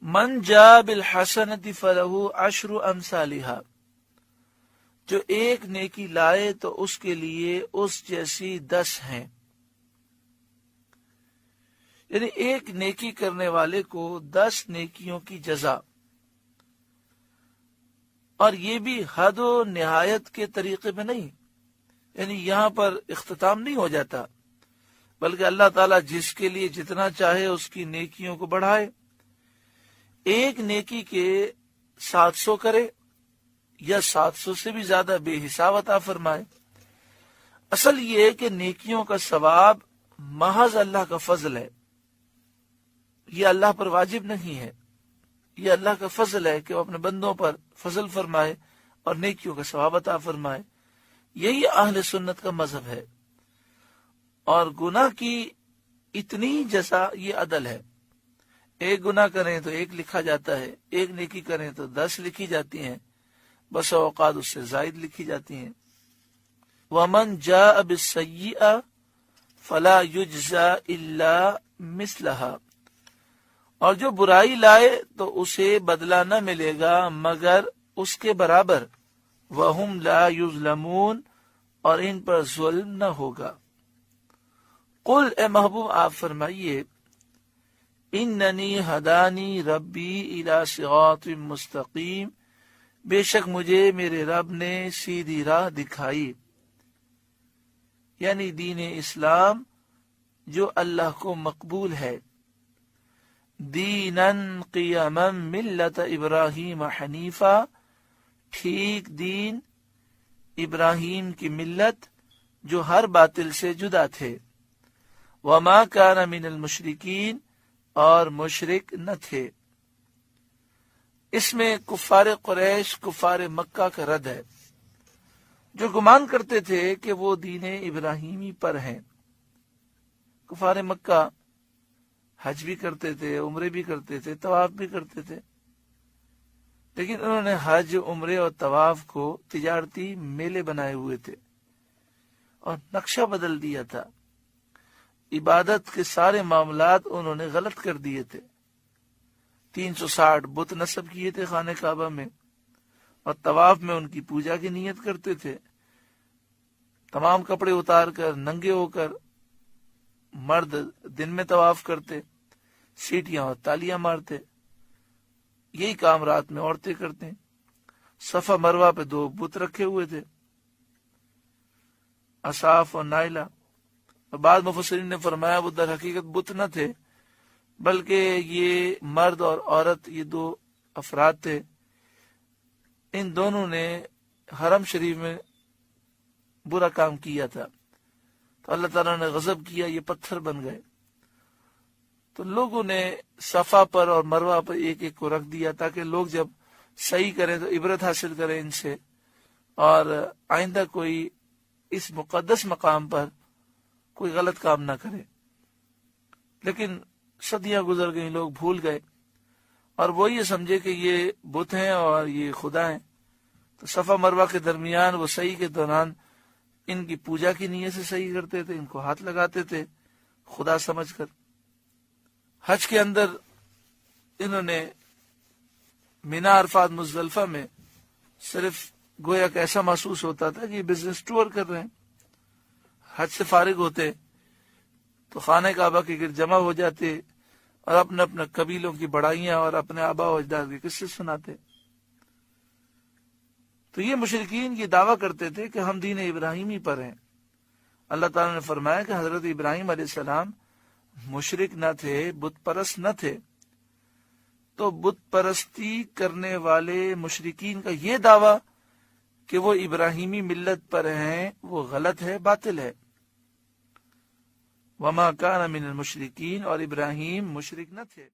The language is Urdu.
من جاء بالحسنۃ فلہ عشر امثالھا، جو ایک نیکی لائے تو اس کے لیے اس جیسی 10 ہیں، یعنی ایک نیکی کرنے والے کو 10 نیکیوں کی جزا۔ اور یہ بھی حد و نہایت کے طریقے میں نہیں، یعنی یہاں پر اختتام نہیں ہو جاتا، بلکہ اللہ تعالیٰ جس کے لیے جتنا چاہے اس کی نیکیوں کو بڑھائے، ایک نیکی کے 700 کرے یا 700 سے بھی زیادہ بے حساب عطا فرمائے۔ اصل یہ ہے کہ نیکیوں کا ثواب محض اللہ کا فضل ہے، یہ اللہ پر واجب نہیں ہے، یہ اللہ کا فضل ہے کہ وہ اپنے بندوں پر فضل فرمائے اور نیکیوں کا ثواب عطا فرمائے۔ یہی اہل سنت کا مذہب ہے۔ اور گناہ کی اتنی جزا یہ عدل ہے، ایک گناہ کریں تو 1 لکھا جاتا ہے، ایک نیکی کریں تو 10 لکھی جاتی ہیں، بس اوقات اس سے زائد لکھی جاتی ہیں۔ وَمَنْ جَاءَ بِالسَّيِّئَةِ فَلَا يُجْزَى إِلَّا مِثْلَهَا، اور جو برائی لائے تو اسے بدلہ نہ ملے گا مگر اس کے برابر۔ وَهُمْ لَا يُظْلَمُونَ، اور ان پر ظلم نہ ہوگا۔ قل، اے محبوب آپ فرمائیے، اننی ہدانی ربی الی صراط مستقیم، بے شک مجھے میرے رب نے سیدھی راہ دکھائی، یعنی دین اسلام جو اللہ کو مقبول ہے۔ دیناً قیما ملت ابراہیم حنیفا، ٹھیک دین ابراہیم کی ملت جو ہر باطل سے جدا تھے۔ وما کان من المشرکین، اور مشرک نہ تھے۔ اس میں کفار قریش، کفار مکہ کا رد ہے، جو گمان کرتے تھے کہ وہ دین ابراہیمی پر ہیں۔ کفار مکہ حج بھی کرتے تھے، عمرے بھی کرتے تھے، طواف بھی کرتے تھے، لیکن انہوں نے حج، عمرے اور طواف کو تجارتی میلے بنائے ہوئے تھے اور نقشہ بدل دیا تھا۔ عبادت کے سارے معاملات انہوں نے غلط کر دیے تھے۔ 360 بت نصب کیے تھے خانہ کعبہ میں، اور طواف میں ان کی پوجا کی نیت کرتے تھے۔ تمام کپڑے اتار کر، ننگے ہو کر مرد دن میں طواف کرتے، سیٹیاں اور تالیاں مارتے۔ یہی کام رات میں عورتیں کرتے ہیں۔ صفا مروہ پہ 2 بت رکھے ہوئے تھے، اصاف اور نائلہ۔ اور بعض مفسرین نے فرمایا وہ در حقیقت بت نہ تھے، بلکہ یہ مرد اور عورت، یہ 2 افراد تھے۔ ان دونوں نے حرم شریف میں برا کام کیا تھا، تو اللہ تعالیٰ نے غضب کیا، یہ پتھر بن گئے۔ تو لوگوں نے صفا پر اور مروہ پر ایک ایک کو رکھ دیا، تاکہ لوگ جب صحیح کریں تو عبرت حاصل کریں ان سے، اور آئندہ کوئی اس مقدس مقام پر کوئی غلط کام نہ کرے۔ لیکن صدیاں گزر گئیں، لوگ بھول گئے، اور وہ یہ سمجھے کہ یہ بت ہیں اور یہ خدا ہیں۔ تو صفا مروہ کے درمیان وہ صحیح کے دوران ان کی پوجا کی نیت سے صحیح کرتے تھے، ان کو ہاتھ لگاتے تھے خدا سمجھ کر۔ حج کے اندر انہوں نے مینا، عرفات، مزدلفہ میں صرف گویا کہ ایسا محسوس ہوتا تھا کہ یہ بزنس ٹور کر رہے ہیں۔ حج سے فارغ ہوتے تو خانہ کعبہ کے گرد جمع ہو جاتے اور اپنے اپنے قبیلوں کی بڑائیاں اور اپنے آبا و اجداد کے قصے سناتے۔ تو یہ مشرکین یہ دعویٰ کرتے تھے کہ ہم دین ابراہیمی پر ہیں۔ اللہ تعالیٰ نے فرمایا کہ حضرت ابراہیم علیہ السلام مشرک نہ تھے، بت پرست نہ تھے۔ تو بت پرستی کرنے والے مشرکین کا یہ دعویٰ کہ وہ ابراہیمی ملت پر ہیں وہ غلط ہے، باطل ہے۔ وما کان من المشرکین، اور ابراہیم مشرک نہ تھے۔